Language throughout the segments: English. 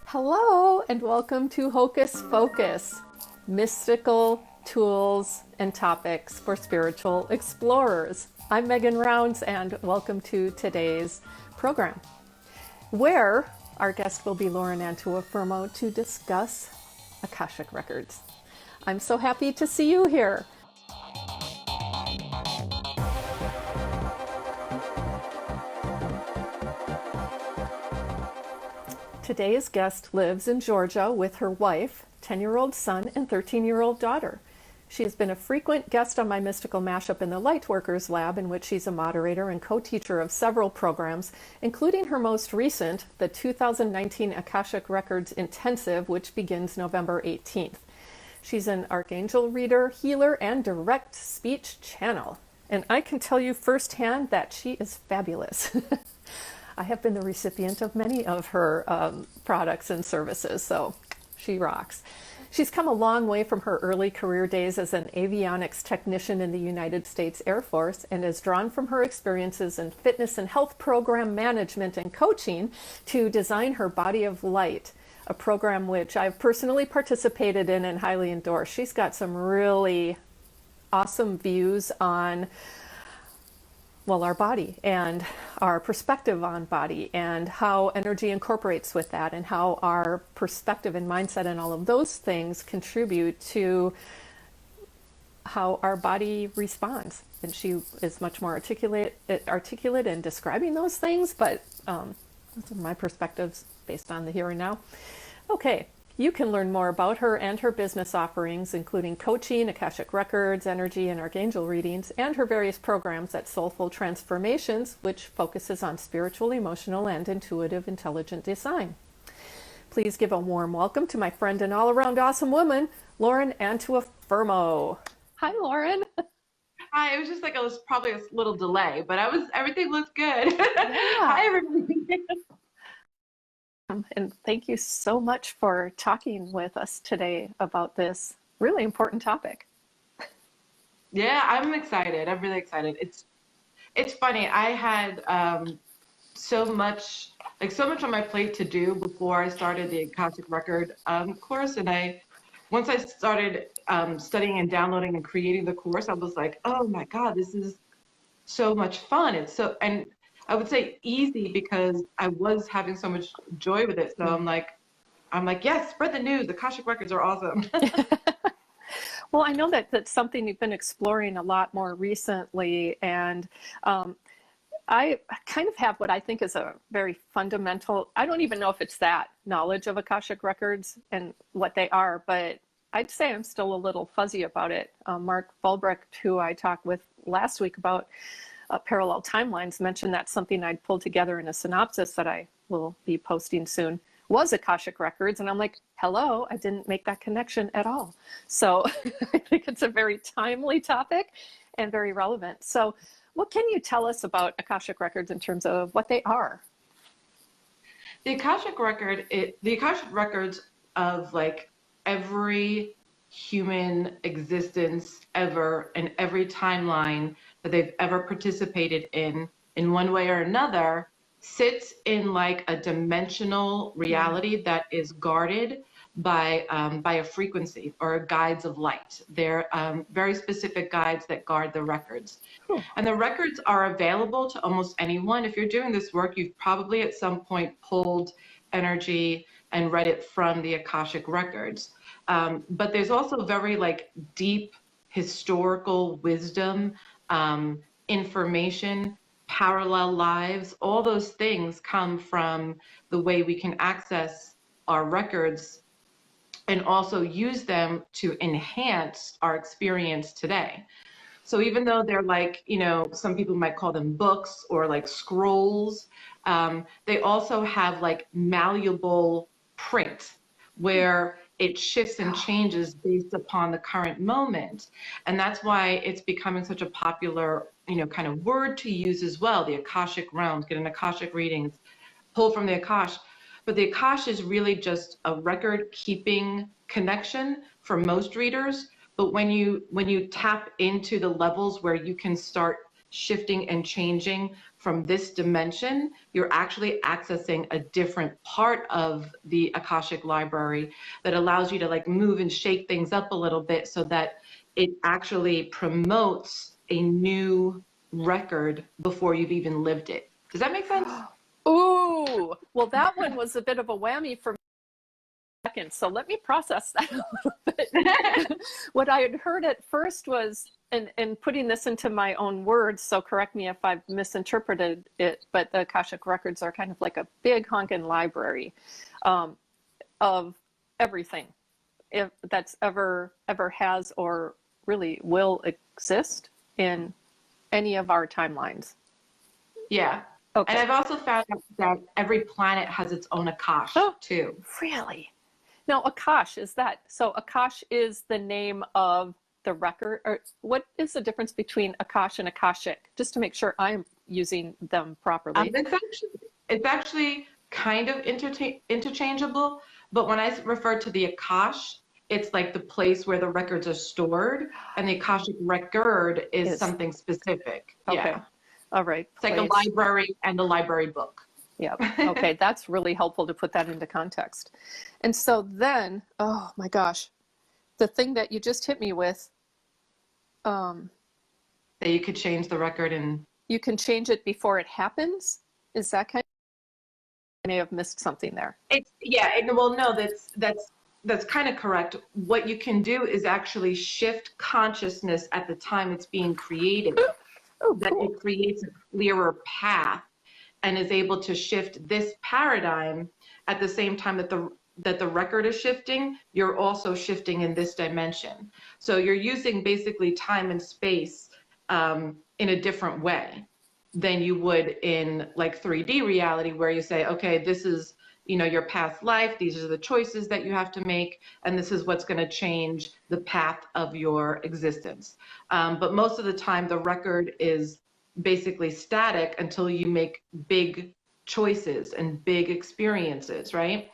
Hello and welcome to Hocus Focus, mystical tools and topics for spiritual explorers. I'm Megan Rounds and welcome to today's program, where our guest will be Lauren Antuofermo to discuss Akashic Records. I'm so happy to see you here. Today's guest lives in Georgia with her wife, 10-year-old son, and 13-year-old daughter. She has been a frequent guest on my Mystical Mashup in the Lightworkers Lab, in which she's a moderator and co-teacher of several programs, including her most recent, the 2019 Akashic Records Intensive, which begins November 18th. She's an archangel reader, healer, and direct speech channel. And I can tell you firsthand that she is fabulous. I have been the recipient of many of her products and services, so she rocks. She's come a long way from her early career days as an avionics technician in the United States Air Force, and is drawn from her experiences in fitness and health program management and coaching to design her Body of Light, a program which I've personally participated in and highly endorse. She's got some really awesome views on our body and our perspective on body and how energy incorporates with that, and how our perspective and mindset and all of those things contribute to how our body responds. And she is much more articulate in describing those things, but those are my perspectives based on the here and now. Okay. You can learn more about her and her business offerings, including coaching, Akashic Records, energy and archangel readings, and her various programs at Soulful Transformations, which focuses on spiritual, emotional, and intuitive intelligent design. Please give a warm welcome to my friend and all-around awesome woman, Lauren Antuofermo. Hi, Lauren. Hi, it was just like, it was probably a little delay, but everything looked good. Yeah. Hi, everybody. And thank you so much for talking with us today about this really important topic. Yeah, I'm excited. I'm really excited. It's funny. I had so much on my plate to do before I started the Akashic Record course, and once I started studying and downloading and creating the course, I was like, oh my God, this is so much fun. And I would say easy because I was having so much joy with it. So I'm like, yes, spread the news. The Akashic Records are awesome. Well, I know that that's something you've been exploring a lot more recently, and I kind of have what I think is a very fundamental, I don't even know if it's that knowledge of Akashic Records and what they are, but I'd say I'm still a little fuzzy about it. Mark Fulbrecht, who I talked with last week about parallel timelines, mentioned that something I'd pulled together in a synopsis that I will be posting soon was Akashic Records. And I'm like, hello, I didn't make that connection at all. So I think it's a very timely topic and very relevant. So what can you tell us about Akashic Records in terms of what they are? The Akashic Records of like every human existence ever and every timeline that they've ever participated in one way or another, sits in like a dimensional reality that is guarded by a frequency or guides of light. They're very specific guides that guard the records. Cool. And the records are available to almost anyone. If you're doing this work, you've probably at some point pulled energy and read it from the Akashic Records. But there's also very like deep historical wisdom, information, parallel lives. All those things come from the way we can access our records and also use them to enhance our experience today. So even though they're like, some people might call them books or like scrolls, they also have like malleable print where it shifts and changes based upon the current moment. And that's why it's becoming such a popular, kind of word to use as well. The Akashic realms, get an Akashic readings, pull from the Akash. But the Akash is really just a record keeping connection for most readers. But when you tap into the levels where you can start shifting and changing from this dimension, you're actually accessing a different part of the Akashic library that allows you to like move and shake things up a little bit so that it actually promotes a new record before you've even lived it. Does that make sense? Ooh, well, that one was a bit of a whammy for me. So let me process that a little bit. What I had heard at first was, and putting this into my own words, so correct me if I've misinterpreted it, but the Akashic Records are kind of like a big honking library of everything if that's ever has or really will exist in any of our timelines. Yeah. Okay. And I've also found out that every planet has its own Akash too. Really? Now, Akash, is that, so Akash is the name of the record, or what is the difference between Akash and Akashic? Just to make sure I'm using them properly. It's actually kind of interchangeable, but when I refer to the Akash, it's like the place where the records are stored, and the Akashic record is something specific. Okay. Yeah. All right. It's like a library and a library book. Yeah. Okay. That's really helpful to put that into context. And so then, oh my gosh, the thing that you just hit me with. That you could change the record and. You can change it before it happens? Is that kind of, I may have missed something there. Well, no, that's kind of correct. What you can do is actually shift consciousness at the time it's being created. That cool. It creates a clearer path and is able to shift this paradigm at the same time that the record is shifting. You're also shifting in this dimension. So you're using basically time and space in a different way than you would in like 3D reality, where you say, okay, this is, your past life, these are the choices that you have to make, and this is what's going to change the path of your existence. But most of the time, the record is basically static until you make big choices and big experiences, right?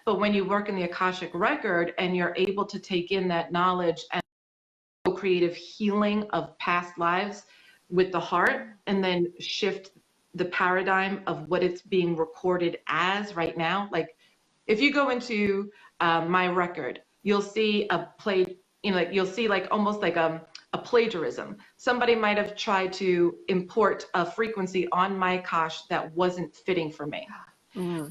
But when you work in the Akashic record and you're able to take in that knowledge and creative healing of past lives with the heart, and then shift the paradigm of what it's being recorded as right now. Like if you go into my record, you'll see you'll see like almost like a plagiarism. Somebody might have tried to import a frequency on my Akash that wasn't fitting for me.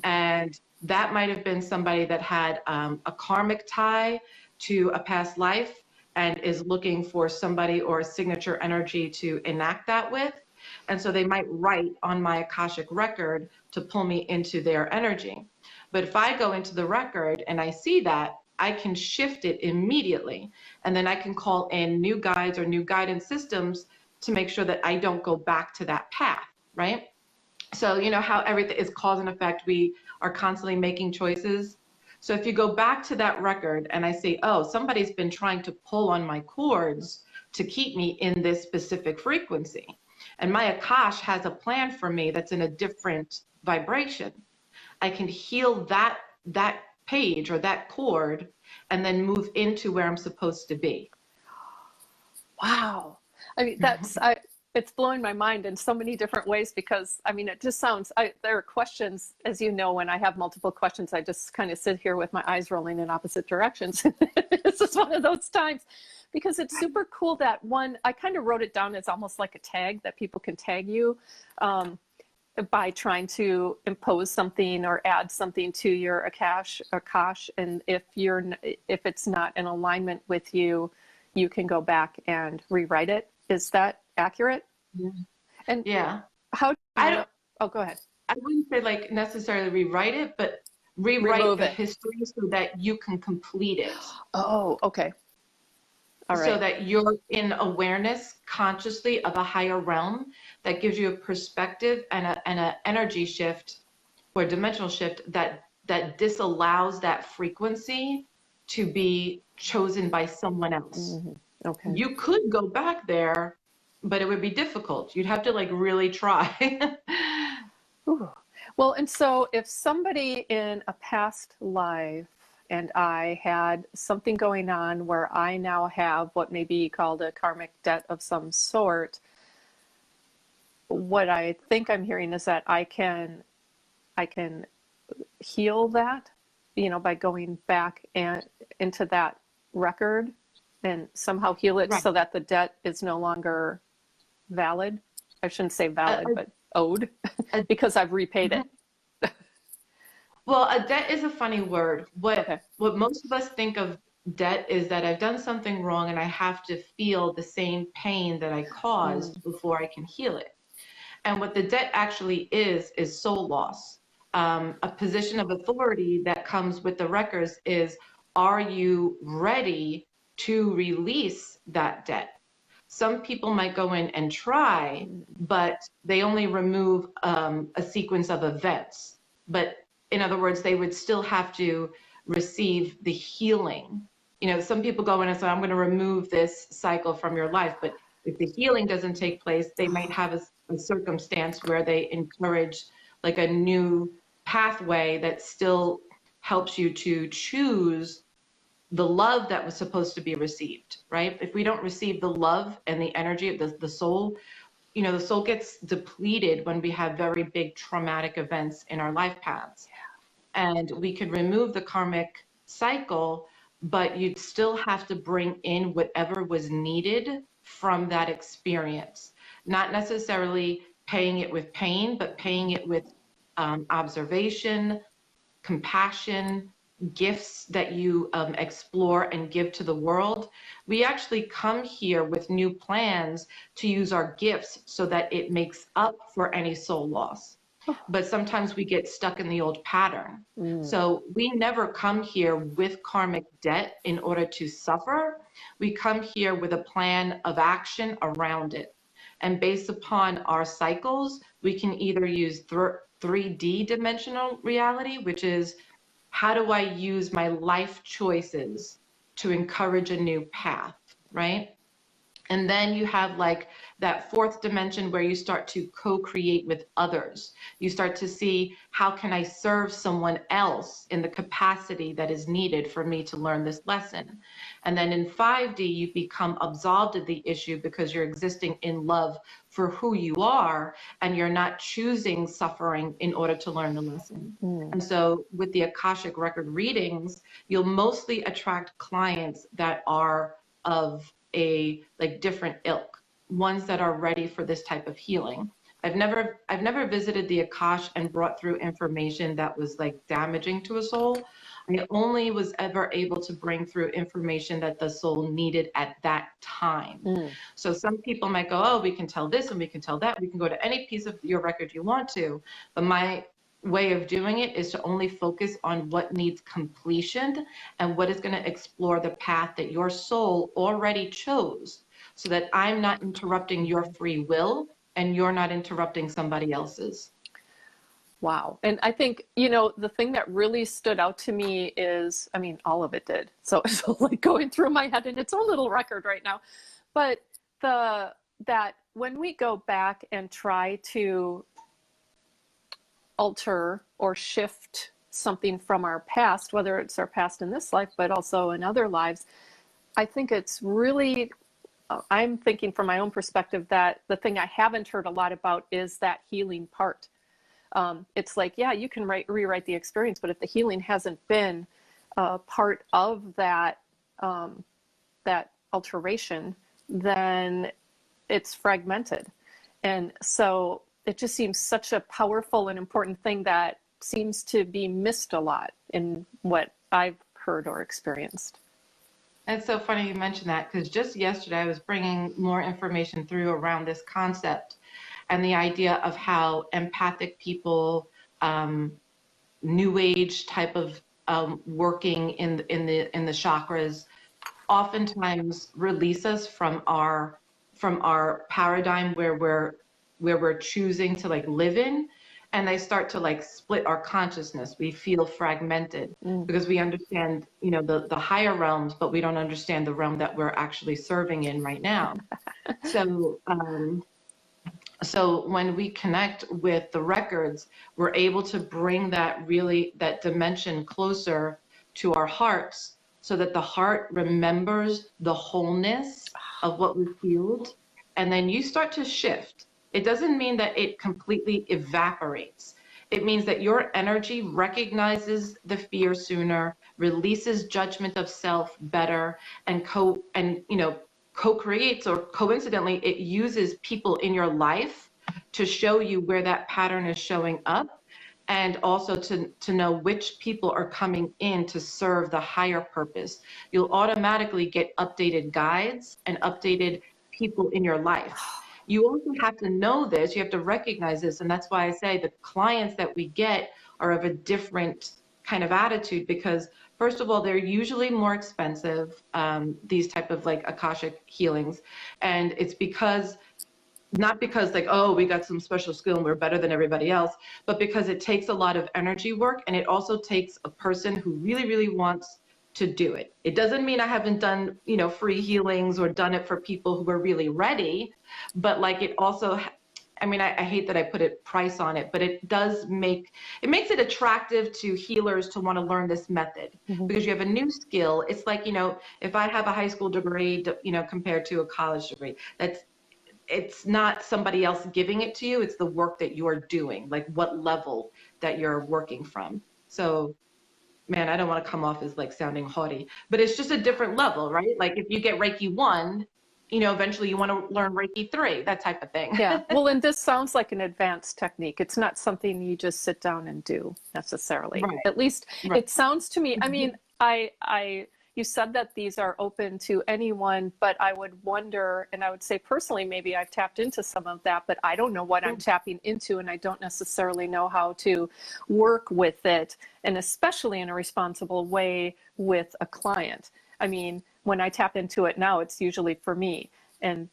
And that might have been somebody that had a karmic tie to a past life and is looking for somebody or a signature energy to enact that with. And so they might write on my Akashic record to pull me into their energy. But if I go into the record and I see that, I can shift it immediately. And then I can call in new guides or new guidance systems to make sure that I don't go back to that path, right? So you know how everything is cause and effect. We are constantly making choices. So if you go back to that record and I say, oh, somebody's been trying to pull on my cords to keep me in this specific frequency. And my Akash has a plan for me that's in a different vibration. I can heal that page or that chord and then move into where I'm supposed to be. Wow. I mean, it's blowing my mind in so many different ways, because I mean, it just sounds, there are questions, as you know, when I have multiple questions, I just kind of sit here with my eyes rolling in opposite directions. This is one of those times, because it's super cool that one, I kind of wrote it down as almost like a tag that people can tag you by trying to impose something or add something to your Akash. And if it's not in alignment with you, you can go back and rewrite it. Is that accurate? Yeah. And yeah. How do you know? Oh, go ahead. I wouldn't say like necessarily rewrite it, but rewrite the history so that you can complete it. Oh, okay. All right. So that you're in awareness consciously of a higher realm that gives you a perspective and an energy shift or dimensional shift that disallows that frequency to be chosen by someone else. Mm-hmm. Okay. You could go back there, but it would be difficult. You'd have to like really try. Ooh. Well, and so if somebody in a past life and I had something going on where I now have what may be called a karmic debt of some sort, what I think I'm hearing is that I can heal that, by going back and into that record and somehow heal it Right. so that the debt is no longer valid. I shouldn't say valid, but owed A, because I've repaid mhm. it. Well, a debt is a funny word. Okay. What most of us think of debt is that I've done something wrong and I have to feel the same pain that I Mm. caused before I can heal it. And what the debt actually is soul loss. A position of authority that comes with the records is, are you ready to release that debt? Some people might go in and try, but they only remove a sequence of events. But in other words, they would still have to receive the healing. Some people go in and say, I'm going to remove this cycle from your life. But if the healing doesn't take place, they might have a circumstance where they encourage like a new pathway that still helps you to choose the love that was supposed to be received, right? If we don't receive the love and the energy of the soul, the soul gets depleted when we have very big traumatic events in our life paths. And we could remove the karmic cycle, but you'd still have to bring in whatever was needed from that experience. Not necessarily paying it with pain, but paying it with observation, compassion, gifts that you explore and give to the world. We actually come here with new plans to use our gifts so that it makes up for any soul loss. But sometimes we get stuck in the old pattern. Mm. So we never come here with karmic debt in order to suffer. We come here with a plan of action around it. And based upon our cycles, we can either use 3D dimensional reality, which is how do I use my life choices to encourage a new path, right? And then you have like that fourth dimension where you start to co-create with others. You start to see, how can I serve someone else in the capacity that is needed for me to learn this lesson? And then in 5D, you become absolved of the issue because you're existing in love for who you are, and you're not choosing suffering in order to learn the lesson. Mm. And so with the Akashic record readings, you'll mostly attract clients that are of a like different ilk, ones that are ready for this type of healing. I've never visited the Akash and brought through information that was like damaging to a soul. I only was ever able to bring through information that the soul needed at that time. Mm. So some people might go, oh, we can tell this and we can tell that. We can go to any piece of your record you want to. But my way of doing it is to only focus on what needs completion and what is going to explore the path that your soul already chose, so that I'm not interrupting your free will and you're not interrupting somebody else's. Wow. And I think, the thing that really stood out to me is, I mean, all of it did. So, like going through my head in its own little record right now. But that when we go back and try to alter or shift something from our past, whether it's our past in this life, but also in other lives, I think it's really, I'm thinking from my own perspective that the thing I haven't heard a lot about is that healing part. It's like, yeah, you can rewrite the experience, but if the healing hasn't been part of that, that alteration, then it's fragmented. And so it just seems such a powerful and important thing that seems to be missed a lot in what I've heard or experienced. And it's so funny you mentioned that, because just yesterday I was bringing more information through around this concept and the idea of how empathic people, new age type of working in the chakras, oftentimes release us from our paradigm where we're choosing to like live in, and they start to like split our consciousness. We feel fragmented because we understand, the higher realms, but we don't understand the realm that we're actually serving in right now. So when we connect with the records, we're able to bring that dimension closer to our hearts, so that the heart remembers the wholeness of what we healed. And then you start to shift. it doesn't mean that it completely evaporates. It means that your energy recognizes the fear sooner, releases judgment of self better, and co-creates, or coincidentally, it uses people in your life to show you where that pattern is showing up, and also to know which people are coming in to serve the higher purpose. You'll automatically get updated guides and updated people in your life. You also have to know this, you have to recognize this, and that's why I say the clients that we get are of a different kind of attitude, because first of all, they're usually more expensive, these type of like Akashic healings, and it's because, not because like, oh, we got some special skill and we're better than everybody else, but because it takes a lot of energy work, and it also takes a person who really, really wants to do it. It doesn't mean I haven't done, free healings or done it for people who are really ready, but like it also, I mean, I hate that I put a price on it, but it makes it attractive to healers to want to learn this method, because you have a new skill. It's like, if I have a high school degree, compared to a college degree, it's not somebody else giving it to you. It's the work that you're doing, like what level that you're working from. So, man, I don't want to come off as like sounding haughty, but it's just a different level, right? Like if you get Reiki 1, eventually you want to learn Reiki 3, that type of thing. Yeah. Well, and this sounds like an advanced technique. It's not something you just sit down and do necessarily. Right. At least Right. it sounds to me, I mean, you said that these are open to anyone, but I would wonder, and I would say personally, maybe I've tapped into some of that, but I don't know what I'm tapping into, and I don't necessarily know how to work with it, and especially in a responsible way with a client. I mean, when I tap into it now, it's usually for me. And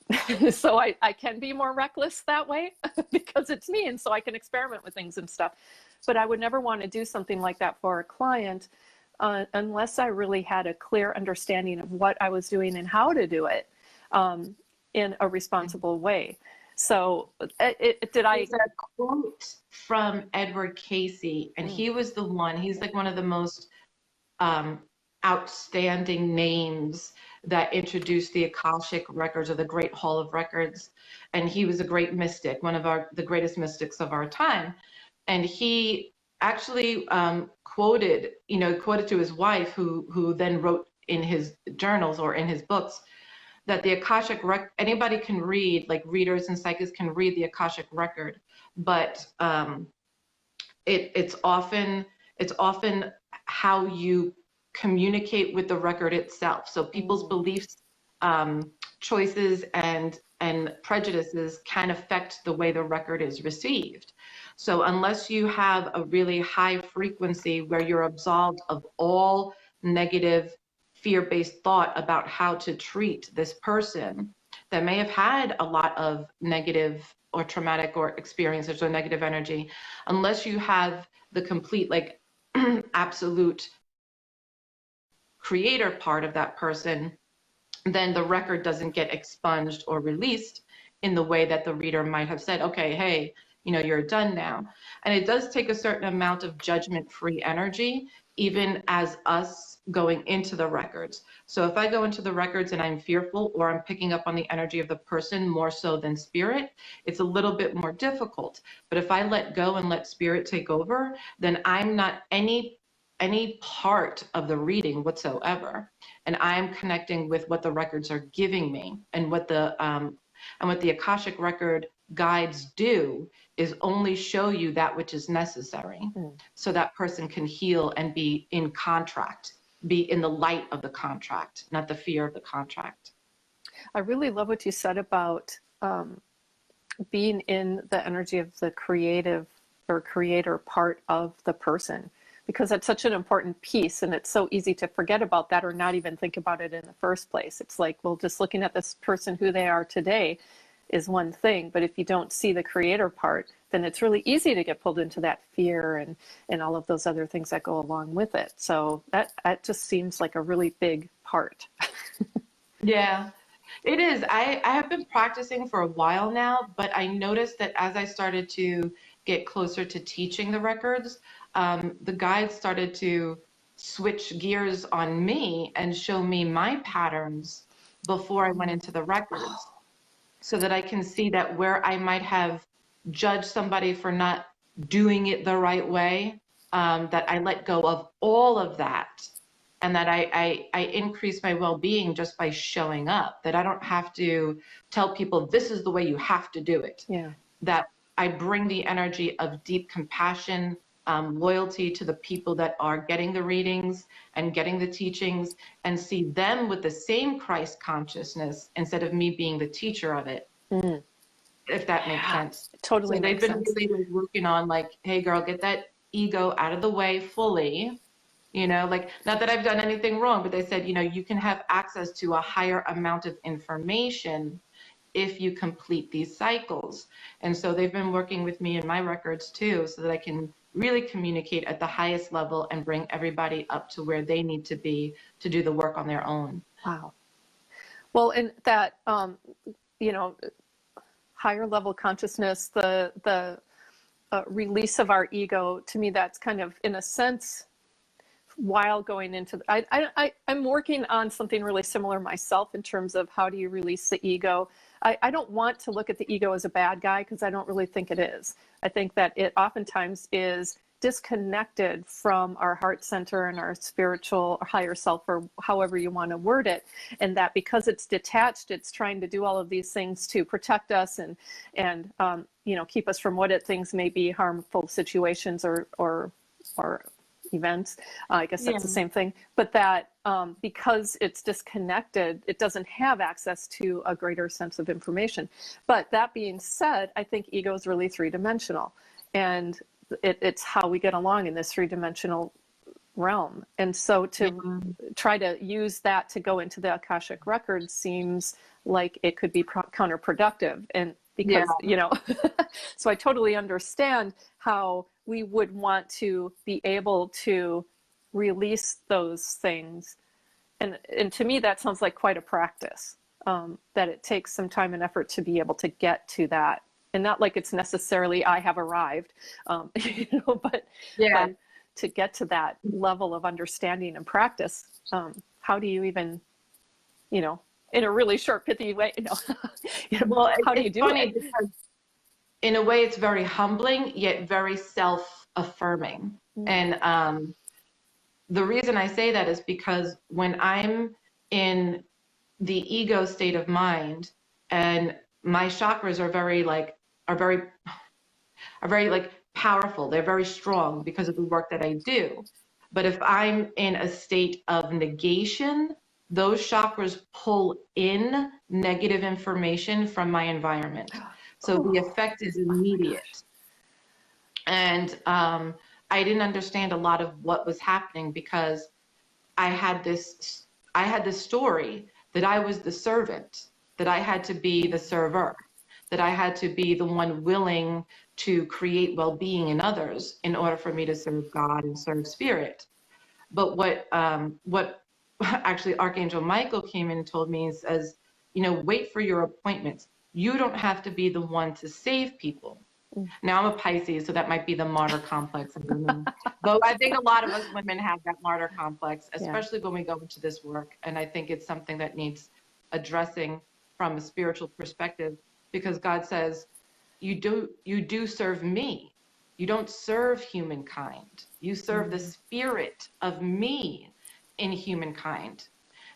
so I can be more reckless that way because it's me, and so I can experiment with things and stuff. But I would never want to do something like that for a client unless I really had a clear understanding of what I was doing and how to do it in a responsible way. So There's a quote from Edward Casey, and he was the one, he's like one of the most outstanding names that introduced the Akashic Records, or the Great Hall of Records. And he was a great mystic, one of the greatest mystics of our time. And he actually quoted to his wife, who then wrote in his journals or in his books, that the Akashic anybody can read, like readers and psychics can read the Akashic record, but it's often how you communicate with the record itself. So people's beliefs, choices, and prejudices can affect the way the record is received. So unless you have a really high frequency where you're absolved of all negative fear-based thought about how to treat this person that may have had a lot of negative or traumatic or experiences or negative energy, unless you have the complete like absolute creator part of that person, then the record doesn't get expunged or released in the way that the reader might have said, okay, hey, you're done now. And it does take a certain amount of judgment-free energy, even as us going into the records. So if I go into the records and I'm fearful, or I'm picking up on the energy of the person more so than spirit, it's a little bit more difficult. But if I let go and let spirit take over, then I'm not any part of the reading whatsoever. And I'm connecting with what the records are giving me, and what the Akashic record guides do is only show you that which is necessary, so that person can heal and be in contract, be in the light of the contract, not the fear of the contract. I really love what you said about being in the energy of the creative or creator part of the person, because that's such an important piece, and it's so easy to forget about that or not even think about it in the first place. It's like, well, just looking at this person, who they are today, is one thing, but if you don't see the creator part, then it's really easy to get pulled into that fear and all of those other things that go along with it. So that just seems like a really big part. Yeah, it is. I have been practicing for a while now, but I noticed that as I started to get closer to teaching the records, the guides started to switch gears on me and show me my patterns before I went into the records. so that I can see that where I might have judged somebody for not doing it the right way, that I let go of all of that, and that I increase my well-being just by showing up, that I don't have to tell people this is the way you have to do it. Yeah. That I bring the energy of deep compassion, loyalty to the people that are getting the readings and getting the teachings, and see them with the same Christ consciousness instead of me being the teacher of it, if that makes sense. It totally So they've makes been sense. really like, working on like, hey girl, get that ego out of the way fully. You know, like, not that I've done anything wrong, but they said, you know, you can have access to a higher amount of information if you complete these cycles. And so they've been working with me in my records too, so that I can really communicate at the highest level and bring everybody up to where they need to be to do the work on their own. Wow. Well, and that, you know, higher level consciousness, the release of our ego, to me, that's kind of, in a sense, while going into, I'm working on something really similar myself in terms of how do you release the ego. I don't want to look at the ego as a bad guy, because I don't really think it is. I think that it oftentimes is disconnected from our heart center and our spiritual or higher self, or however you want to word it, and that because it's detached, it's trying to do all of these things to protect us and you know, keep us from what it thinks may be harmful situations or events. I guess that's the same thing, but that because it's disconnected, it doesn't have access to a greater sense of information. But that being said, I think ego is really three-dimensional, and it's how we get along in this three-dimensional realm. And so to try to use that to go into the Akashic Records seems like it could be counterproductive. And because, you know, so I totally understand how we would want to be able to release those things. And to me, that sounds like quite a practice, that it takes some time and effort to be able to get to that. And not like it's necessarily, I have arrived, you know, but to get to that level of understanding and practice, how do you even, you know, in a really short, pithy way, you know, Well, how do you do it? Because in a way, it's very humbling, yet very self-affirming. And the reason I say that is because when I'm in the ego state of mind, and my chakras are very powerful, they're very strong because of the work that I do. But if I'm in a state of negation, those chakras pull in negative information from my environment. So the effect is immediate. And I didn't understand a lot of what was happening, because I had this story that I was the servant, that I had to be the server, that I had to be the one willing to create well-being in others in order for me to serve God and serve spirit. But what actually Archangel Michael came in and told me is, as you know, wait for your appointments. You don't have to be the one to save people. Now I'm a Pisces, so that might be the martyr complex of women. Though I think a lot of us women have that martyr complex, especially when we go into this work. And I think it's something that needs addressing from a spiritual perspective, because God says, you do serve me. You don't serve humankind. You serve the spirit of me in humankind.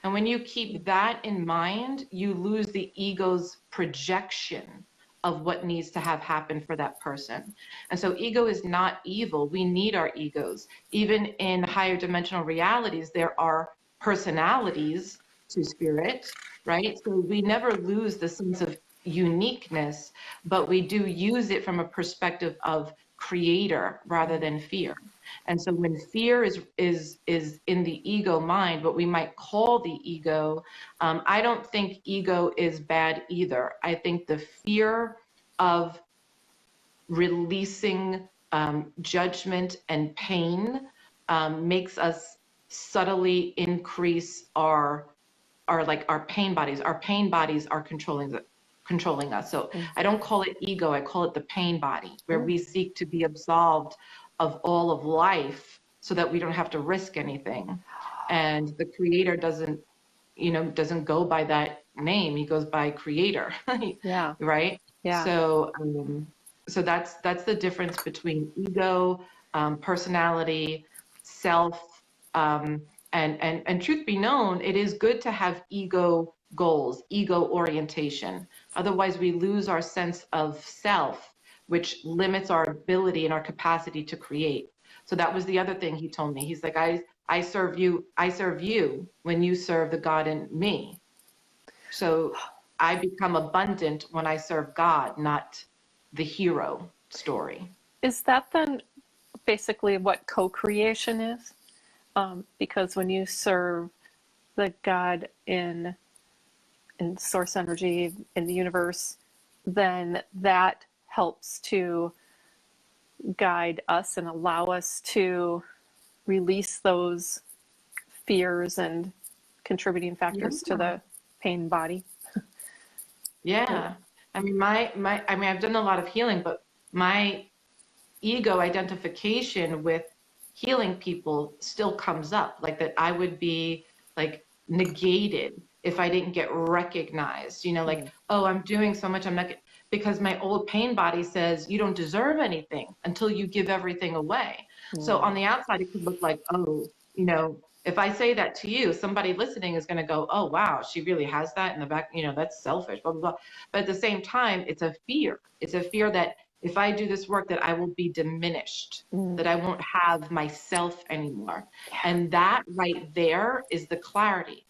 And when you keep that in mind, you lose the ego's projection of what needs to have happened for that person. And so ego is not evil. We need our egos. Even in higher dimensional realities, there are personalities to spirit, right? So we never lose the sense of uniqueness, but we do use it from a perspective of creator rather than fear. And so when fear is in the ego mind, what we might call the ego, I don't think ego is bad either. I think the fear of releasing judgment and pain makes us subtly increase our pain bodies. Our pain bodies are controlling us. So I don't call it ego, I call it the pain body, where we seek to be absolved of all of life so that we don't have to risk anything. And the creator doesn't go by that name. He goes by creator, Yeah. right? Yeah. So that's the difference between ego, personality, self, and truth be known, it is good to have ego goals, ego orientation. Otherwise, we lose our sense of self, which limits our ability and our capacity to create. So that was the other thing he told me. He's like, I serve you when you serve the God in me. So I become abundant when I serve God, not the hero story. Is that then basically what co-creation is? Because when you serve the God in source energy, in the universe, then that helps to guide us and allow us to release those fears and contributing factors to the pain body. Yeah. I mean, I've done a lot of healing, but my ego identification with healing people still comes up, like that I would be like negated if I didn't get recognized, like, oh, I'm doing so much, I'm not, because my old pain body says you don't deserve anything until you give everything away. So on the outside, it could look like, oh, if I say that to you, somebody listening is going to go, oh, wow, she really has that in the back, that's selfish, blah, blah, blah. But at the same time, it's a fear. It's a fear that if I do this work, that I will be diminished, that I won't have myself anymore. And that right there is the clarity.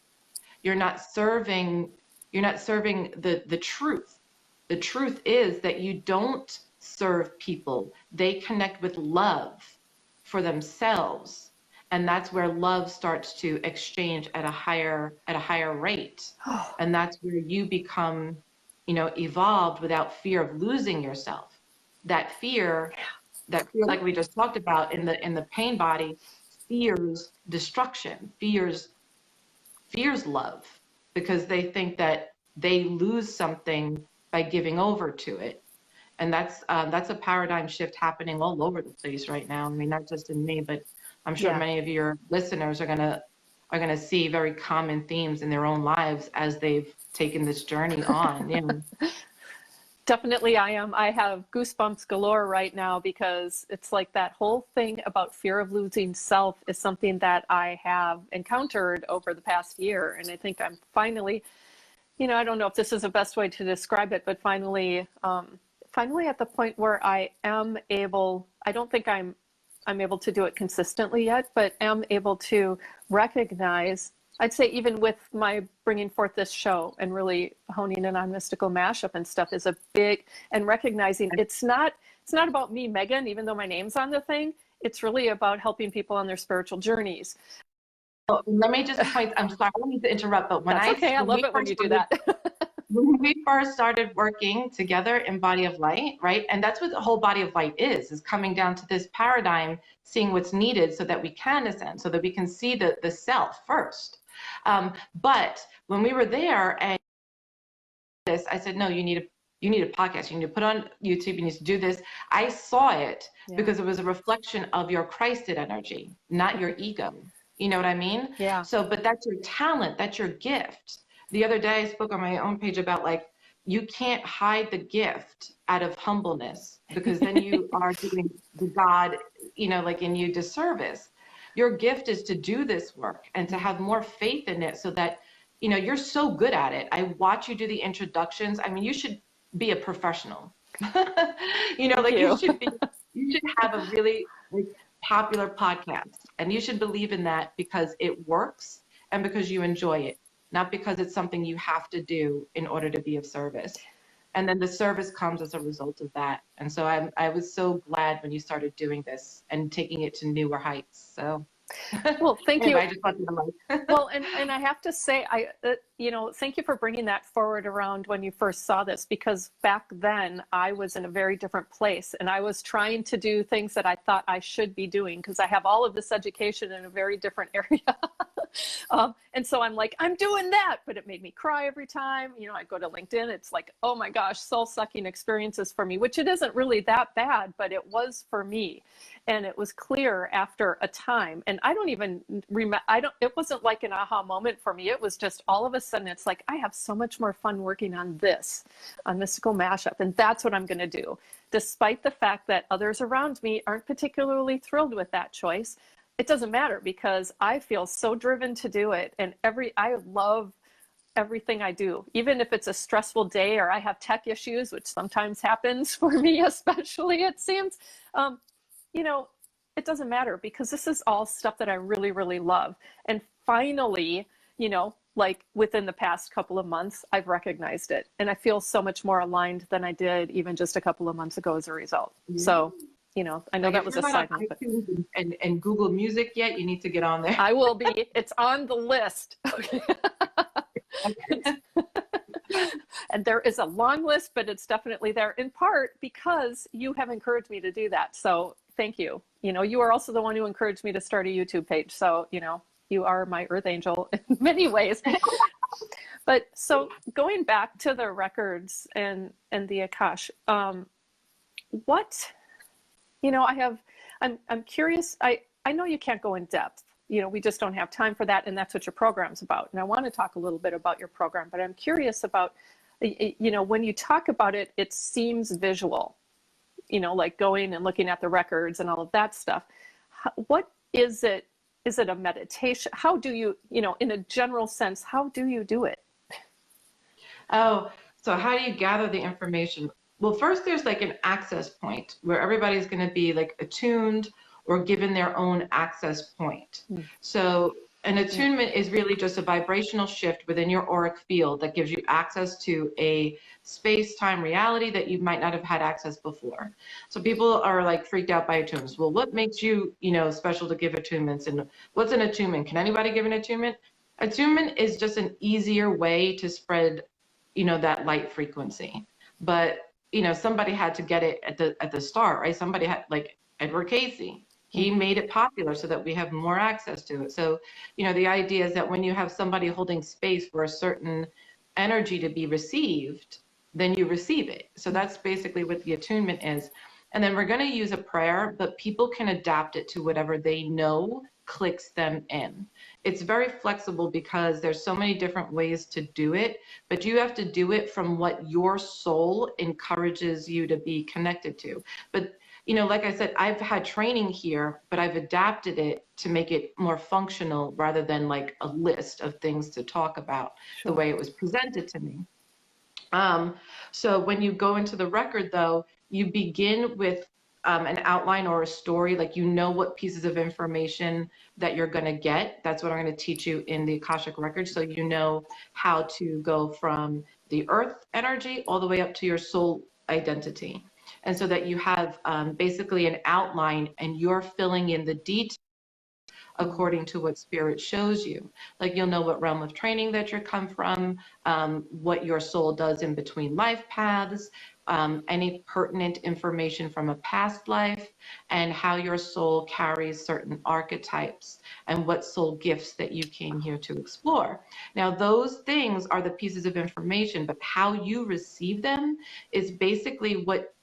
You're not serving the truth. The truth is that you don't serve people. They connect with love for themselves. And that's where love starts to exchange at a higher rate. And that's where you become, evolved without fear of losing yourself. That fear, like we just talked about in the pain body, fears destruction, fears love, because they think that they lose something by giving over to it. And that's a paradigm shift happening all over the place right now. I mean, not just in me, but I'm sure many of your listeners are gonna see very common themes in their own lives as they've taken this journey on. Definitely I am. I have goosebumps galore right now because it's like that whole thing about fear of losing self is something that I have encountered over the past year. And I think I'm finally, I don't know if this is the best way to describe it, but finally at the point where I am able, I don't think I'm able to do it consistently yet, but am able to recognize, I'd say even with my bringing forth this show and really honing in on mystical mashup and stuff is a big, and recognizing it's not about me, Megan, even though my name's on the thing, it's really about helping people on their spiritual journeys. Well, let me just point, I'm sorry, I don't need to interrupt, but I love it when you do that. When we first started working together in Body of Light, right? And that's what the whole Body of Light is coming down to this paradigm, seeing what's needed so that we can ascend, so that we can see the self first. But when we were there and this, I said, no, you need a podcast. You need to put on YouTube. You need to do this. I saw it because it was a reflection of your Christed energy, not your ego. You know what I mean? Yeah. So, but that's your talent. That's your gift. The other day I spoke on my own page about like, you can't hide the gift out of humbleness, because then you are doing the God, like in you disservice. Your gift is to do this work and to have more faith in it so that, you're so good at it. I watch you do the introductions. I mean, you should be a professional. You should have a really popular podcast, and you should believe in that because it works and because you enjoy it, not because it's something you have to do in order to be of service. And then the service comes as a result of that. And so I was so glad when you started doing this and taking it to newer heights. So, well, thank you. I just wanted to Well, and I have to say, thank you for bringing that forward around when you first saw this, because back then I was in a very different place and I was trying to do things that I thought I should be doing because I have all of this education in a very different area. And so I'm like, I'm doing that, but it made me cry every time. You know, I go to LinkedIn, it's like, oh my gosh, soul-sucking experiences for me, which it isn't really that bad, but it was for me. And it was clear after a time. And I don't even remember, it wasn't like an aha moment for me. It was just all of a sudden, it's like, I have so much more fun working on this, on Mystical Mashup. And that's what I'm going to do. Despite the fact that others around me aren't particularly thrilled with that choice, it doesn't matter because I feel so driven to do it. And I love everything I do, even if it's a stressful day or I have tech issues, which sometimes happens for me, especially it seems, you know, it doesn't matter because this is all stuff that I really, really love. And finally, you know, like within the past couple of months, I've recognized it. And I feel so much more aligned than I did even just a couple of months ago as a result. Yeah. So, you know, I know like that was a side note. And Google Music yet, you need to get on there. I will be. It's on the list. Okay. And there is a long list, but it's definitely there in part because you have encouraged me to do that. So thank you. You know, you are also the one who encouraged me to start a YouTube page. So, you know, you are my earth angel in many ways. But so going back to the records and the Akash, what, you know, I'm curious. I know you can't go in depth. You know, we just don't have time for that. And that's what your program's about. And I want to talk a little bit about your program, but I'm curious about, you know, when you talk about it, it seems visual, you know, like going and looking at the records and all of that stuff. What is it? Is it a meditation? How do you, you know, in a general sense, how do you do it? Oh, so how do you gather the information? Well, first there's like an access point where everybody's going to be like attuned or given their own access point. So an attunement is really just a vibrational shift within your auric field that gives you access to a space-time reality that you might not have had access before. So people are like freaked out by attunements. Well, what makes you, you know, special to give attunements? And what's an attunement? Can anybody give an attunement? Attunement is just an easier way to spread, you know, that light frequency. But, you know, somebody had to get it at the start, right? Somebody had, like Edward Casey. He made it popular so that we have more access to it. So, you know, the idea is that when you have somebody holding space for a certain energy to be received, then you receive it. So that's basically what the attunement is. And then we're going to use a prayer, but people can adapt it to whatever they know clicks them in. It's very flexible because there's so many different ways to do it, but you have to do it from what your soul encourages you to be connected to. But you know, like I said, I've had training here, but I've adapted it to make it more functional rather than like a list of things to talk about. Sure. The way it was presented to me. So when you go into the record, though, you begin with an outline or a story, like you know what pieces of information that you're going to get. That's what I'm going to teach you in the Akashic Records. So you know how to go from the earth energy all the way up to your soul identity. And so that you have basically an outline and you're filling in the details according to what spirit shows you. Like you'll know what realm of training that you come from, what your soul does in between life paths, any pertinent information from a past life, and how your soul carries certain archetypes and what soul gifts that you came here to explore. Now, those things are the pieces of information, but how you receive them is basically what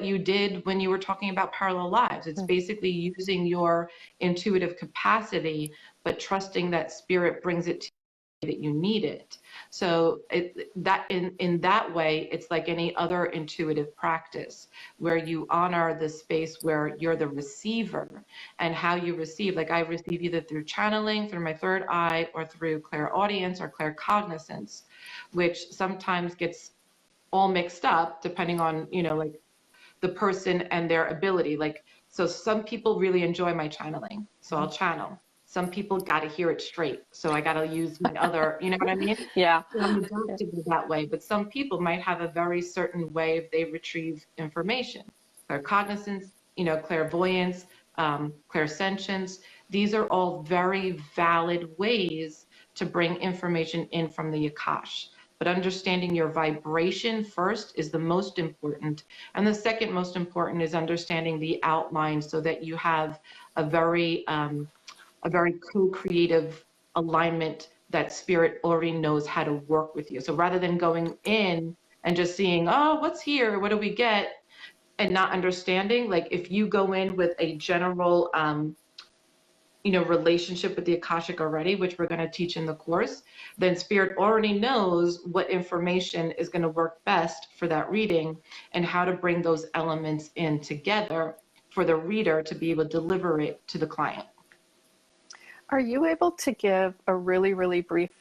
you did when you were talking about parallel lives. It's basically using your intuitive capacity, but trusting that spirit brings it to you that you need it. So in that way, it's like any other intuitive practice where you honor the space where you're the receiver and how you receive. Like I receive either through channeling, through my third eye, or through clairaudience or claircognizance, which sometimes gets all mixed up depending on, like the person and their ability. Like, so some people really enjoy my channeling, so I'll channel. Some people got to hear it straight, so I got to use my other, you know what I mean? Yeah. So I'm adaptable that way, but some people might have a very certain way they retrieve information. Claircognizance, clairvoyance, clairsentience. These are all very valid ways to bring information in from the Akash. But understanding your vibration first is the most important. And the second most important is understanding the outline so that you have a very a very co-creative alignment that spirit already knows how to work with you. So rather than going in and just seeing, oh, what's here? What do we get? And not understanding, like if you go in with a general, relationship with the Akashic already, which we're going to teach in the course, then spirit already knows what information is going to work best for that reading and how to bring those elements in together for the reader to be able to deliver it to the client. Are you able to give a really, really brief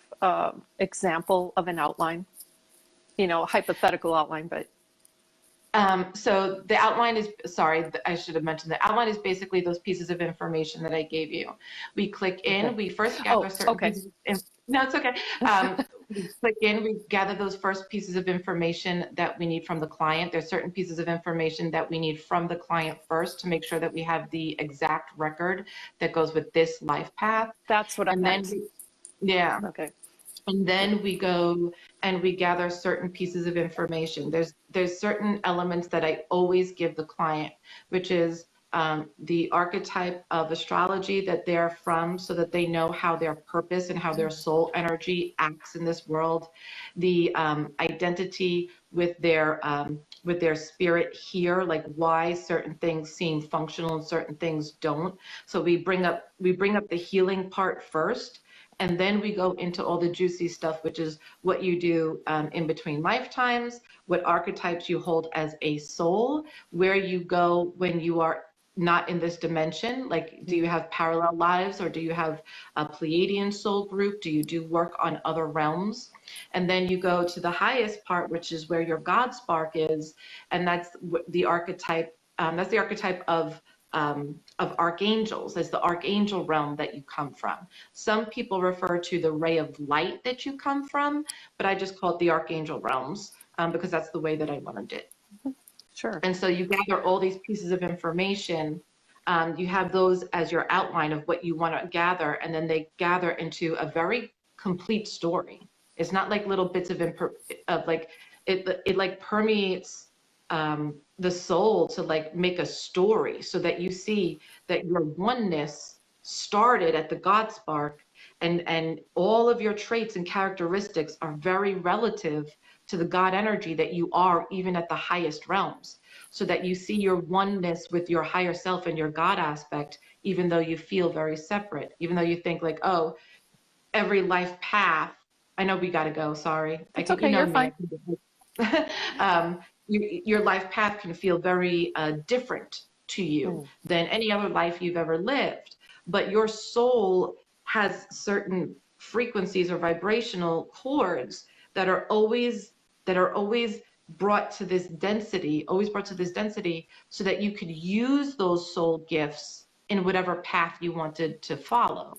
example of an outline? Hypothetical outline, but So the outline is, sorry, I should have mentioned the outline is basically those pieces of information that I gave you. We click in, okay. we first gather certain Okay. pieces of no, it's okay. We click in, we gather those first pieces of information that we need from the client. There's certain pieces of information that we need from the client first to make sure that we have the exact record that goes with this life path. That's what I meant. Then yeah. Okay. And then we go and we gather certain pieces of information. There's certain elements that I always give the client, which is the archetype of astrology that they're from, so that they know how their purpose and how their soul energy acts in this world. The identity with their spirit here, like why certain things seem functional and certain things don't. So we bring up the healing part first. And then we go into all the juicy stuff, which is what you do in between lifetimes, what archetypes you hold as a soul, where you go when you are not in this dimension. Like, do you have parallel lives, or do you have a Pleiadian soul group? Do you do work on other realms? And then you go to the highest part, which is where your God spark is. And that's the archetype. That's the archetype of archangels, as the archangel realm that you come from. Some people refer to the ray of light that you come from, but I just call it the archangel realms because that's the way that I learned it. Sure. And so you gather all these pieces of information. You have those as your outline of what you want to gather, and then they gather into a very complete story. It's not like little bits of like it like permeates the soul to like make a story, so that you see that your oneness started at the God spark, and all of your traits and characteristics are very relative to the God energy that you are, even at the highest realms, so that you see your oneness with your higher self and your God aspect, even though you feel very separate, even though you think like, oh, every life path. I know we got to go. Sorry. It's okay. You're fine. Your life path can feel very different to you than any other life you've ever lived. But your soul has certain frequencies or vibrational chords that are always brought to this density, so that you could use those soul gifts in whatever path you wanted to follow.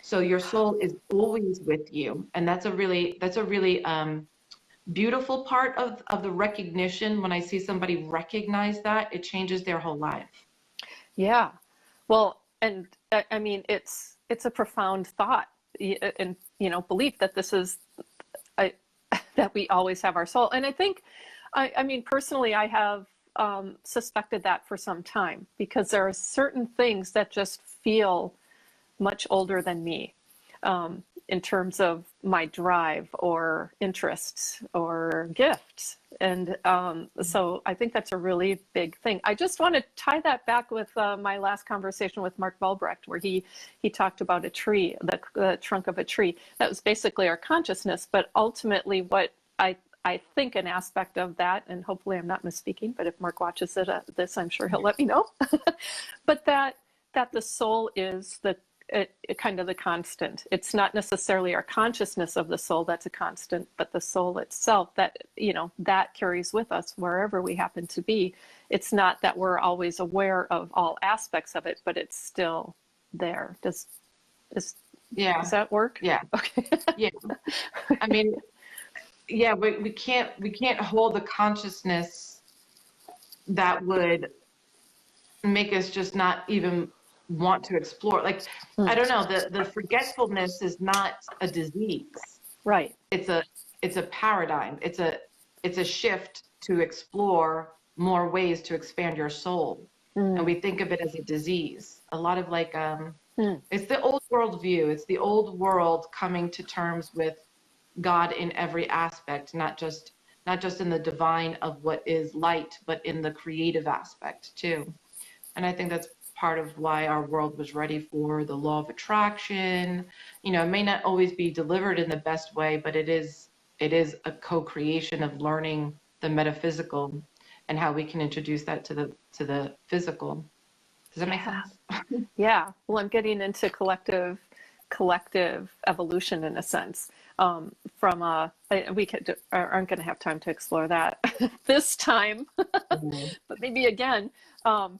So your soul is always with you. And that's a really beautiful part of the recognition. When I see somebody recognize that, it changes their whole life. Yeah. Well, and I mean, it's a profound thought and, belief that this is, that we always have our soul. And I think, I mean, personally, I have suspected that for some time, because there are certain things that just feel much older than me. In terms of my drive or interests or gifts. And so I think that's a really big thing. I just want to tie that back with my last conversation with Mark Belbrecht, where he talked about a tree, the trunk of a tree. That was basically our consciousness. But ultimately what I think an aspect of that, and hopefully I'm not misspeaking, but if Mark watches this, I'm sure he'll let me know, but that the soul is kind of the constant. It's not necessarily our consciousness of the soul that's a constant, but the soul itself that that carries with us wherever we happen to be. It's not that we're always aware of all aspects of it, but it's still there. Does that work? Yeah. Okay. Yeah. I mean, yeah, we can't hold the consciousness that would make us just not even want to explore. Like, I don't know, the forgetfulness is not a disease. Right. It's a paradigm. It's a shift to explore more ways to expand your soul. And we think of it as a disease. A lot of like Hmm. It's the old world view. It's the old world coming to terms with God in every aspect, not just in the divine of what is light, but in the creative aspect too. And I think that's part of why our world was ready for the law of attraction. It may not always be delivered in the best way, but it is a co-creation of learning the metaphysical and how we can introduce that to the physical. Does that make Yeah. sense? Yeah. Well, I'm getting into collective evolution in a sense. From we aren't going to have time to explore that this time, Mhm. but maybe again. Um,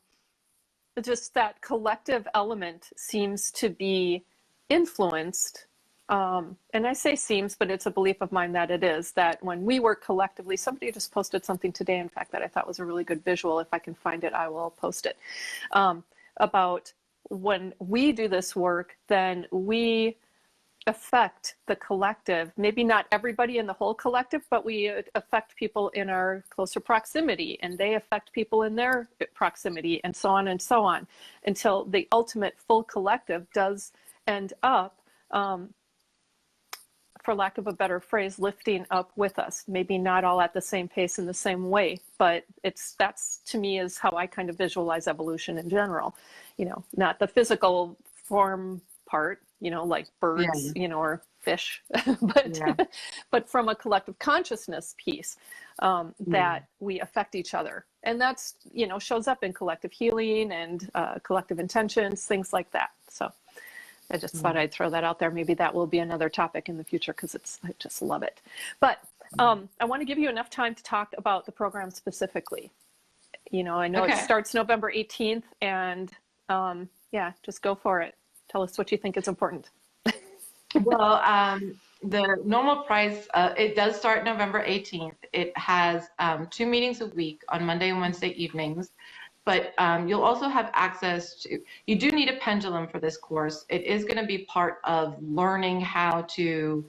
just that collective element seems to be influenced. And I say seems, but it's a belief of mine that it is, that when we work collectively, somebody just posted something today, in fact, that I thought was a really good visual. If I can find it, I will post it. About when we do this work, then we affect the collective, maybe not everybody in the whole collective, but we affect people in our closer proximity, and they affect people in their proximity, and so on, until the ultimate full collective does end up, for lack of a better phrase, lifting up with us. Maybe not all at the same pace in the same way, but that's to me is how I kind of visualize evolution in general. Not the physical form part, like birds, Yeah, or fish, but yeah, but from a collective consciousness piece, yeah. that we affect each other, and that's shows up in collective healing and collective intentions, things like that. So I just thought I'd throw that out there. Maybe that will be another topic in the future because I just love it. But I want to give you enough time to talk about the program specifically. I know it Okay. starts November 18th, and yeah, just go for it. Tell us what you think is important. Well, the normal price, it does start November 18th. It has 2 meetings a week on Monday and Wednesday evenings, but you'll also have access to, you do need a pendulum for this course. It is going to be part of learning how to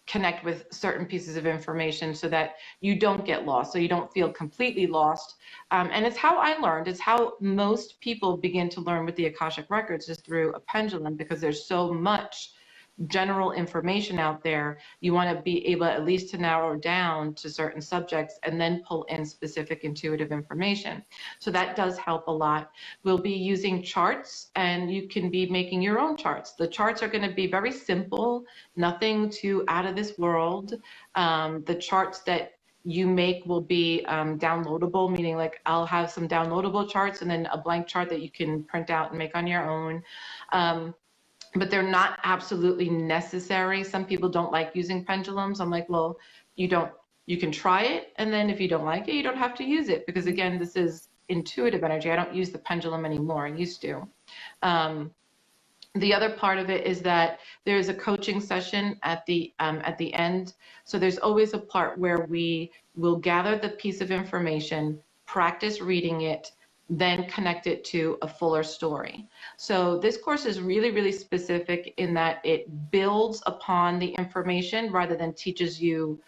connect with certain pieces of information so that you don't get lost, so you don't feel completely lost. And it's how I learned. It's how most people begin to learn with the Akashic Records, is through a pendulum, because there's so much general information out there. You want to be able at least to narrow down to certain subjects and then pull in specific intuitive information. So that does help a lot. We'll be using charts, and you can be making your own charts. The charts are going to be very simple, nothing too out of this world. The charts that you make will be downloadable, meaning like I'll have some downloadable charts and then a blank chart that you can print out and make on your own. But they're not absolutely necessary. Some people don't like using pendulums. I'm like, well, you can try it, and then if you don't like it, you don't have to use it, because again, this is intuitive energy. I don't use the pendulum anymore. I used to. The other part of it is that there's a coaching session at the end. So there's always a part where we will gather the piece of information, practice reading it, then connect it to a fuller story. So this course is really, really specific in that it builds upon the information rather than teaches you,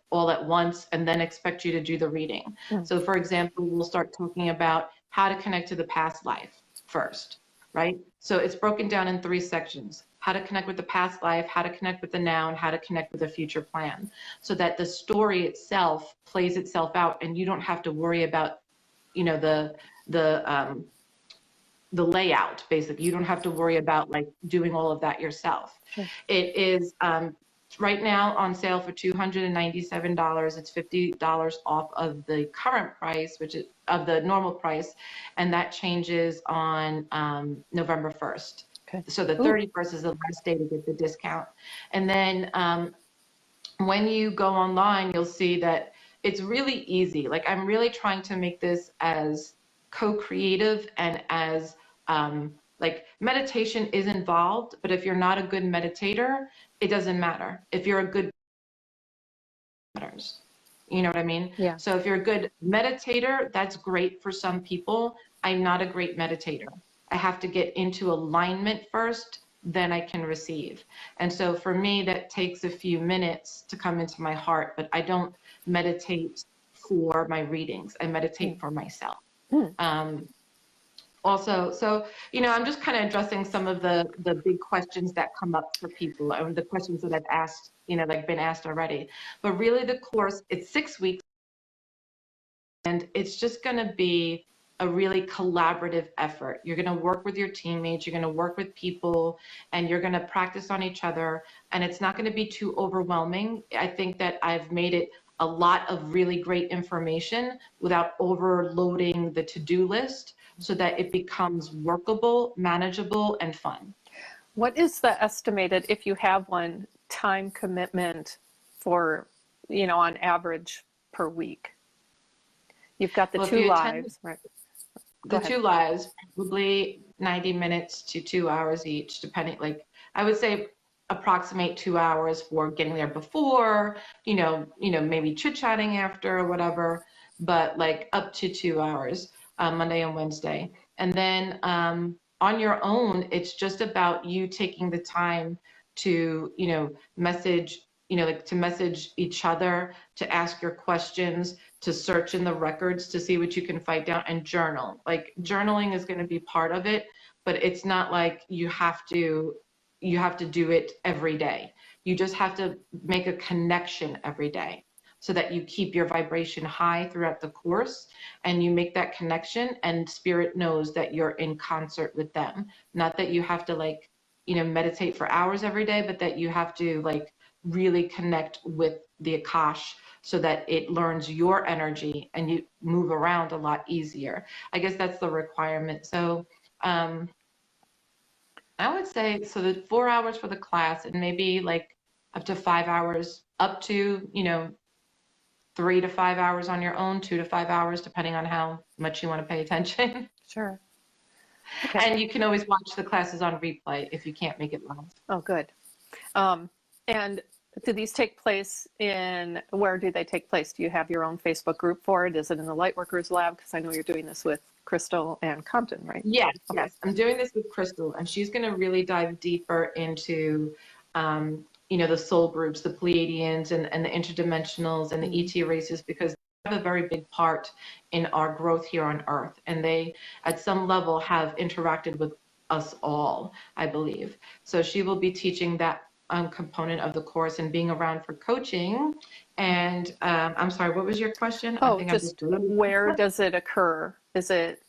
all at once and then expect you to do the reading. So for example, we'll start talking about how to connect to the past life first, right? So it's broken down in 3 sections: how to connect with the past life, how to connect with the now, and how to connect with a future plan, so that the story itself plays itself out and you don't have to worry about, the the layout. Basically, you don't have to worry about like doing all of that yourself. Sure. It is right now on sale for $297. It's $50 off of the current price, which is of the normal price, and that changes on November 1st. Okay. So the Ooh. 31st is the last day to get the discount. And then when you go online, you'll see that it's really easy. Like, I'm really trying to make this as co-creative and as like, meditation is involved, but if you're not a good meditator, it doesn't matter. If you're a good matters. You know what I mean? Yeah. So if you're a good meditator, that's great for some people. I'm not a great meditator. I have to get into alignment first, then I can receive. And so for me, that takes a few minutes to come into my heart, but I don't meditate for my readings. I meditate for myself. also. So, I'm just kind of addressing some of the big questions that come up for people, and the questions that I've asked, like been asked already. But really the course, it's 6 weeks, and it's just going to be a really collaborative effort. You're going to work with your teammates, you're going to work with people, and you're going to practice on each other. And it's not going to be too overwhelming. I think that I've made it a lot of really great information without overloading the to-do list, so that it becomes workable, manageable, and fun. What is the estimated, if you have one, time commitment for, on average per week? You've got the Well, two lives, right? The two lives, probably 90 minutes to 2 hours each, depending, like, I would say approximate 2 hours for getting there before, maybe chit-chatting after or whatever, but like up to 2 hours, Monday and Wednesday. And then on your own, it's just about you taking the time to, message, like to message each other, to ask your questions, to search in the records to see what you can find down, and journal. Like, journaling is going to be part of it, but it's not like you have to do it every day. You just have to make a connection every day, so that you keep your vibration high throughout the course, and you make that connection, and spirit knows that you're in concert with them. Not that you have to, like, meditate for hours every day, but that you have to, like, really connect with the Akash, so that it learns your energy and you move around a lot easier. I guess that's the requirement. So I would say, so the 4 hours for the class, and maybe like up to 5 hours, up to, 3 to 5 hours on your own, 2 to 5 hours, depending on how much you want to pay attention. Sure. Okay. And you can always watch the classes on replay if you can't make it live. Oh, good. And do these take place where do they take place? Do you have your own Facebook group for it? Is it in the Lightworkers Lab? Because I know you're doing this with Crystal and Compton, right? Yes, okay. yes. I'm doing this with Crystal, and she's going to really dive deeper into, the soul groups, the Pleiadians, and the interdimensionals, and the ET races, because they have a very big part in our growth here on Earth. And they, at some level, have interacted with us all, I believe. So she will be teaching that component of the course, and being around for coaching. And I'm sorry, what was your question? Oh, just where does it occur? Is it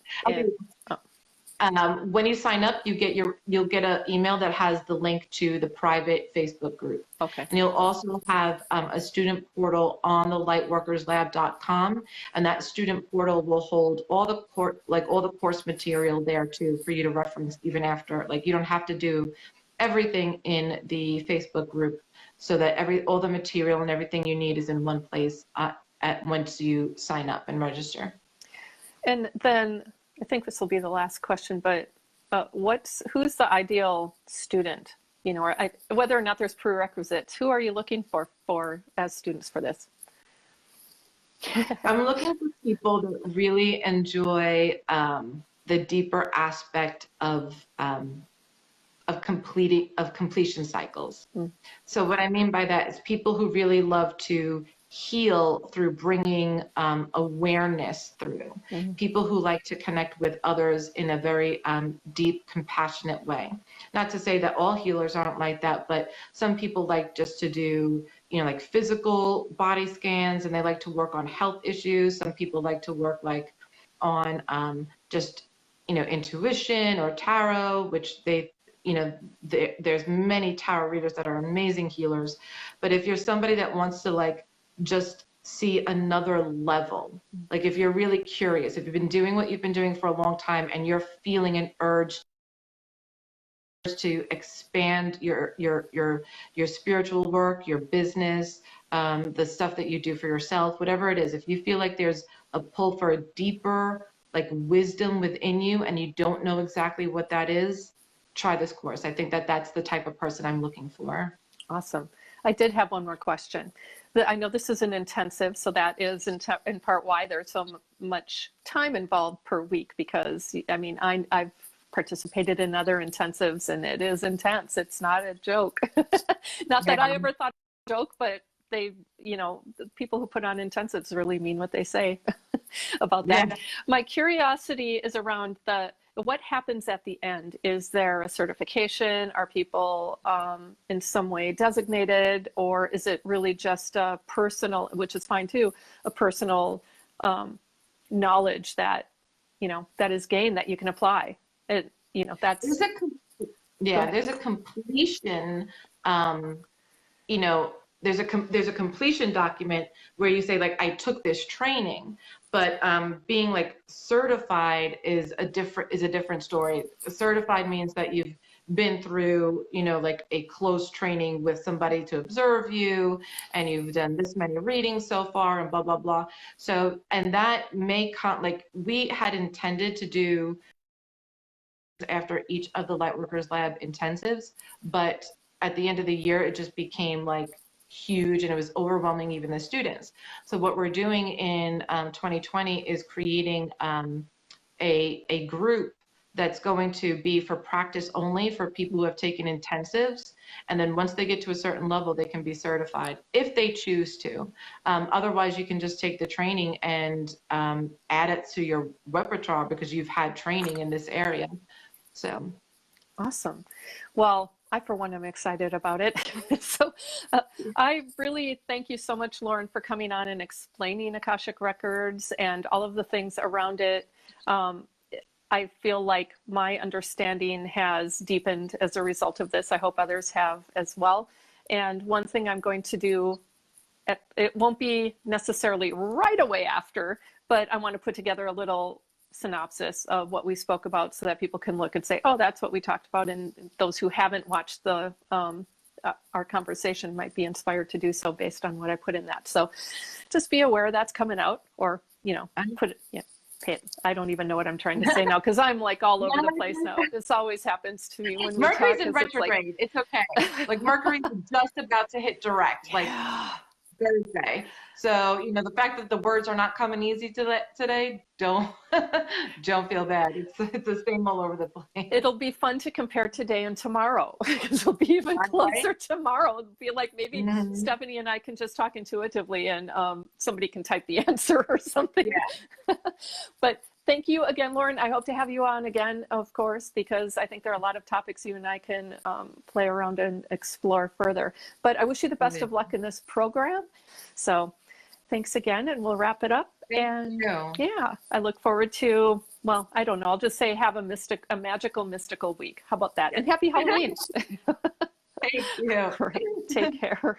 when you sign up, you'll get an email that has the link to the private Facebook group. Okay. And you'll also have a student portal on the lightworkerslab.com, and that student portal will hold all the course material there too, for you to reference even after. Like, you don't have to do everything in the Facebook group, so that all the material and everything you need is in one place once you sign up and register. And then I think this will be the last question, but who's the ideal student? Or whether or not there's prerequisites, who are you looking for as students for this? I'm looking for people that really enjoy the deeper aspect of completion cycles. So what I mean by that is people who really love to heal through bringing awareness through. People who like to connect with others in a very deep, compassionate way. Not to say that all healers aren't like that, but some people like just to do, like physical body scans, and they like to work on health issues. Some people like to work like on just, intuition or tarot, which there's many tarot readers that are amazing healers. But if you're somebody that wants to like just see another level, like if you're really curious, if you've been doing what you've been doing for a long time and you're feeling an urge to expand your spiritual work, your business, the stuff that you do for yourself, whatever it is, if you feel like there's a pull for a deeper like wisdom within you and you don't know exactly what that is, try this course. I think that that's the type of person I'm looking for. Awesome. I did have one more question. I know this is an intensive, so that is in part why there's so much time involved per week, because I mean, I've participated in other intensives and it is intense. It's not a joke. Not that I ever thought it was a joke, but they, the people who put on intensives really mean what they say about that. My curiosity is around what happens at the end? Is there a certification? Are people in some way designated, or is it really just a personal, which is fine too, a personal knowledge that, you know, that is gained that you can apply? It, you know, that's... There's a completion, you know, there's a completion document where you say, like, I took this training, but being like certified is a different story. Certified means that you've been through, you know, like a close training with somebody to observe you, and you've done this many readings so far, and blah blah blah. So, and that may like, we had intended to do after each of the Lightworkers Lab intensives, but at the end of the year, it just became like huge, and it was overwhelming even the students. So what we're doing in 2020 is creating a group that's going to be for practice only for people who have taken intensives, and then once they get to a certain level, they can be certified if they choose to. Otherwise, you can just take the training and add it to your repertoire because you've had training in this area. So awesome. Well, I, for one, am excited about it. So I really thank you so much, Lauren, for coming on and explaining Akashic Records and all of the things around it. I feel like my understanding has deepened as a result of this. I hope others have as well. And one thing I'm going to do, it won't be necessarily right away after, but I want to put together a little synopsis of what we spoke about so that people can look and say, oh, that's what we talked about. And those who haven't watched the our conversation might be inspired to do so based on what I put in that. So just be aware that's coming out, or, you know, put it, yeah. I don't even know what I'm trying to say now because I'm like all over the place now. This always happens to me when we Mercury's talk, in retrograde. It's okay. Like Mercury's just about to hit direct, like Thursday. So, you know, the fact that the words are not coming easy today, don't feel bad. It's the same all over the place. It'll be fun to compare today and tomorrow because it'll be even closer tomorrow. It'll be like maybe Stephanie and I can just talk intuitively and somebody can type the answer or something. Yeah. But thank you again, Lauren. I hope to have you on again, of course, because I think there are a lot of topics you and I can play around and explore further. But I wish you the best of luck in this program. So thanks again, and we'll wrap it up. Thank you. Yeah, I look forward to, well, I don't know, I'll just say have a magical, mystical week. How about that? And happy Halloween. Thank you. Great. Take care.